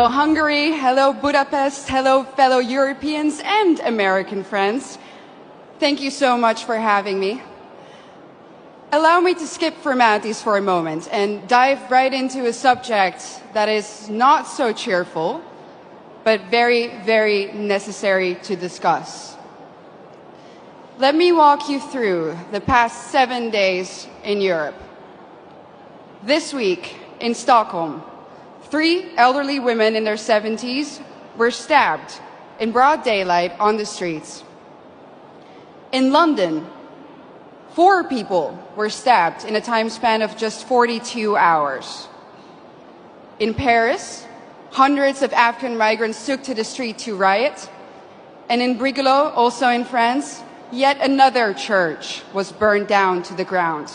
Hello Hungary, hello Budapest, hello fellow Europeans and American friends. Thank you so much for having me. Allow me to skip formalities for a moment and dive right into a subject that is not so cheerful, but very, very necessary to discuss. Let me walk you through the past 7 days in Europe. This week in Stockholm, 3 elderly women in their 70s were stabbed in broad daylight on the streets. In London, 4 people were stabbed in a time span of just 42 hours. In Paris, hundreds of African migrants took to the street to riot. And in Brigalow, also in France, yet another church was burned down to the ground.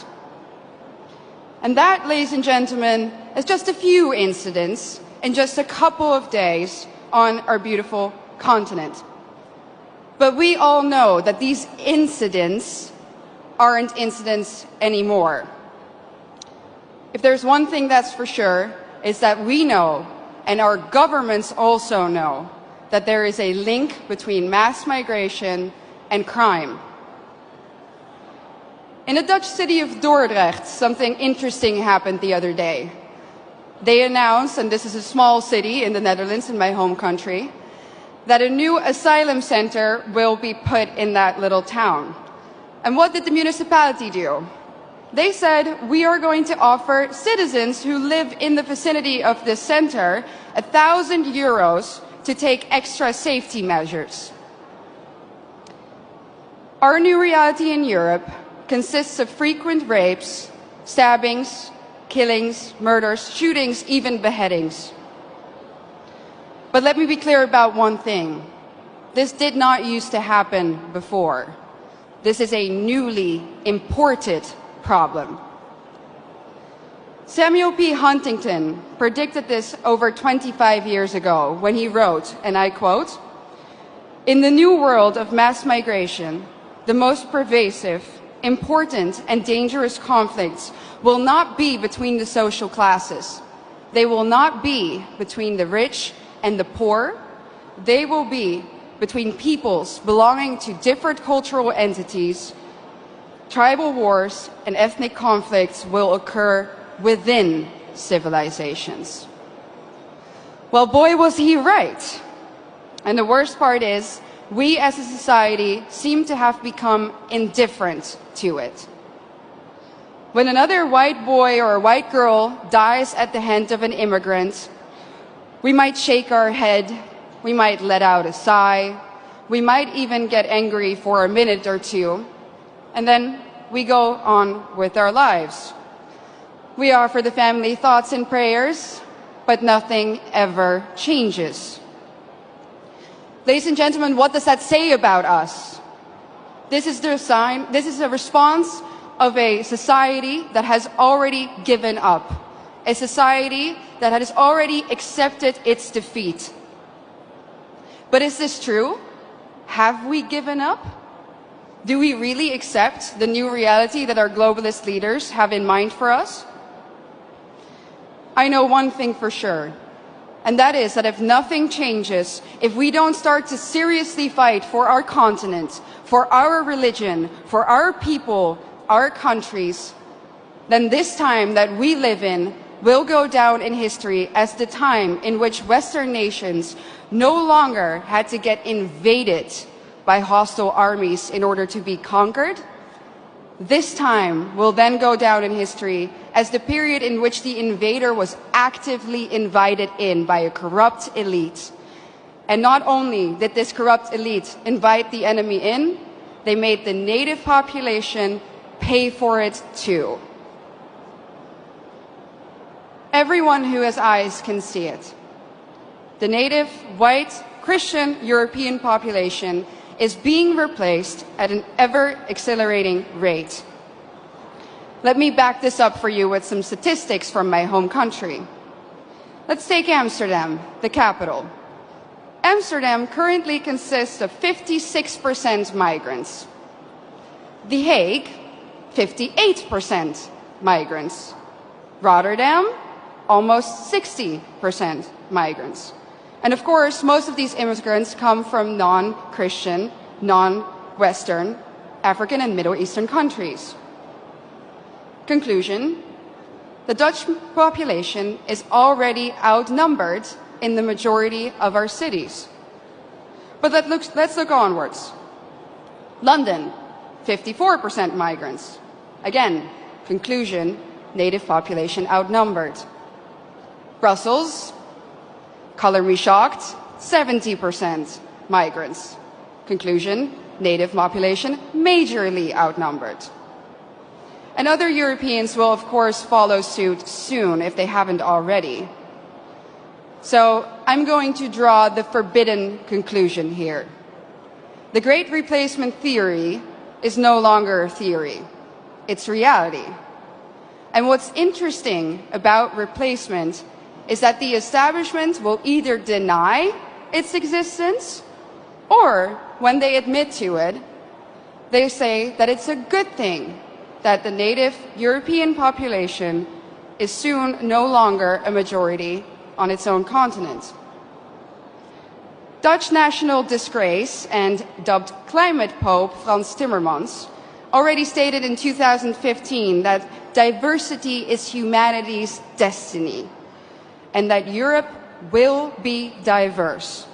And that, ladies and gentlemen, is just a few incidents in just a couple of days on our beautiful continent. But we all know that these incidents aren't incidents anymore. If there's one thing that's for sure, is that we know, and our governments also know, that there is a link between mass migration and crime. In the Dutch city of Dordrecht, something interesting happened the other day. They announced, and this is a small city in the Netherlands, in my home country, that a new asylum center will be put in that little town. And what did the municipality do? They said, we are going to offer citizens who live in the vicinity of this center €1,000 to take extra safety measures. Our new reality in Europe consists of frequent rapes, stabbings, killings, murders, shootings, even beheadings. But let me be clear about one thing. This did not used to happen before. This is a newly imported problem. Samuel P. Huntington predicted this over 25 years ago when he wrote, and I quote, "In the new world of mass migration, the most pervasive, important and dangerous conflicts will not be between the social classes. They will not be between the rich and the poor. They will be between peoples belonging to different cultural entities. Tribal wars and ethnic conflicts will occur within civilizations." Well, boy, was he right. And the worst part is, we as a society seem to have become indifferent to it. When another white boy or a white girl dies at the hand of an immigrant, we might shake our head, we might let out a sigh, we might even get angry for a minute or two, and then we go on with our lives. We offer the family thoughts and prayers, but nothing ever changes. Ladies and gentlemen, what does that say about us? This is a response of a society that has already given up. A society that has already accepted its defeat. But is this true? Have we given up? Do we really accept the new reality that our globalist leaders have in mind for us? I know one thing for sure. And that is that if nothing changes, if we don't start to seriously fight for our continent, for our religion, for our people, our countries, then this time that we live in will go down in history as the time in which Western nations no longer had to get invaded by hostile armies in order to be conquered. This time will then go down in history as the period in which the invader was actively invited in by a corrupt elite. And not only did this corrupt elite invite the enemy in, they made the native population pay for it too. Everyone who has eyes can see it. The native, white, Christian European population is being replaced at an ever-accelerating rate. Let me back this up for you with some statistics from my home country. Let's take Amsterdam, the capital. Amsterdam currently consists of 56% migrants. The Hague, 58% migrants. Rotterdam, almost 60% migrants. And of course, most of these immigrants come from non-Christian, non-Western, African and Middle Eastern countries. Conclusion: the Dutch population is already outnumbered in the majority of our cities. But let's look onwards. London, 54% migrants. Again, conclusion, native population outnumbered. Brussels, color me shocked, 70% migrants. Conclusion, native population majorly outnumbered. And other Europeans will, of course, follow suit soon if they haven't already. So I'm going to draw the forbidden conclusion here. The Great Replacement theory is no longer a theory. It's reality. And what's interesting about replacement is that the establishment will either deny its existence, or when they admit to it, they say that it's a good thing that the native European population is soon no longer a majority on its own continent. Dutch national disgrace and dubbed climate pope Frans Timmermans already stated in 2015 that diversity is humanity's destiny and that Europe will be diverse.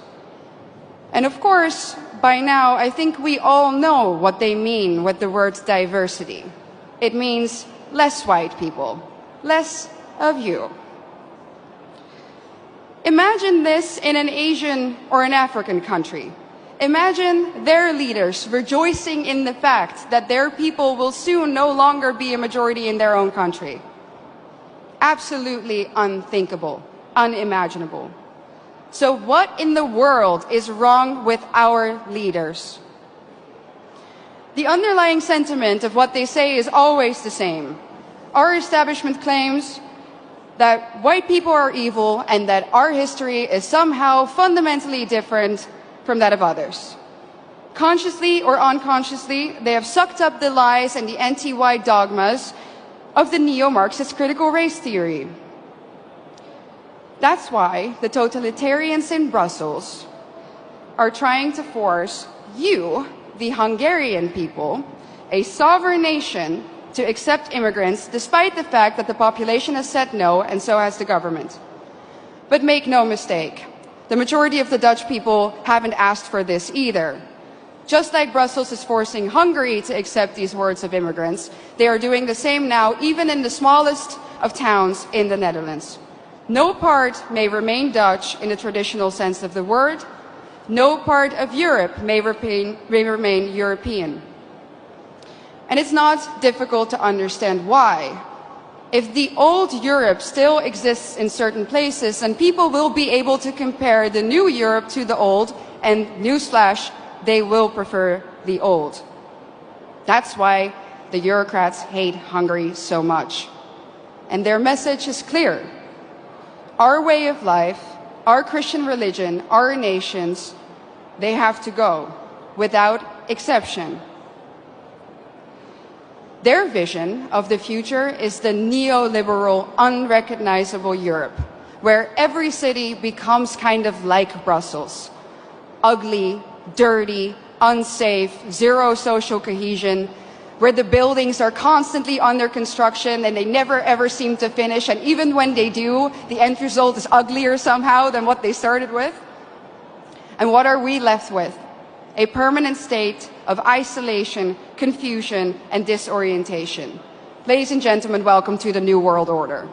And of course, by now, I think we all know what they mean with the word diversity. It means less white people, less of you. Imagine this in an Asian or an African country. Imagine their leaders rejoicing in the fact that their people will soon no longer be a majority in their own country. Absolutely unthinkable, unimaginable. So what in the world is wrong with our leaders? The underlying sentiment of what they say is always the same. Our establishment claims that white people are evil and that our history is somehow fundamentally different from that of others. Consciously or unconsciously, they have sucked up the lies and the anti-white dogmas of the neo-Marxist critical race theory. That's why the totalitarians in Brussels are trying to force you, the Hungarian people, a sovereign nation, to accept immigrants despite the fact that the population has said no, and so has the government. But make no mistake, the majority of the Dutch people haven't asked for this either. Just like Brussels is forcing Hungary to accept these hordes of immigrants, they are doing the same now, even in the smallest of towns in the Netherlands. No part may remain Dutch in the traditional sense of the word. No part of Europe may remain European. And it's not difficult to understand why. If the old Europe still exists in certain places, then people will be able to compare the new Europe to the old, and newsflash, they will prefer the old. That's why the Eurocrats hate Hungary so much. And their message is clear. Our way of life, our Christian religion, our nations, they have to go, without exception. Their vision of the future is the neoliberal, unrecognizable Europe, where every city becomes kind of like Brussels. Ugly, dirty, unsafe, zero social cohesion, where the buildings are constantly under construction and they never ever seem to finish, and even when they do, the end result is uglier somehow than what they started with. And what are we left with? A permanent state of isolation, confusion, and disorientation. Ladies and gentlemen, welcome to the New World Order.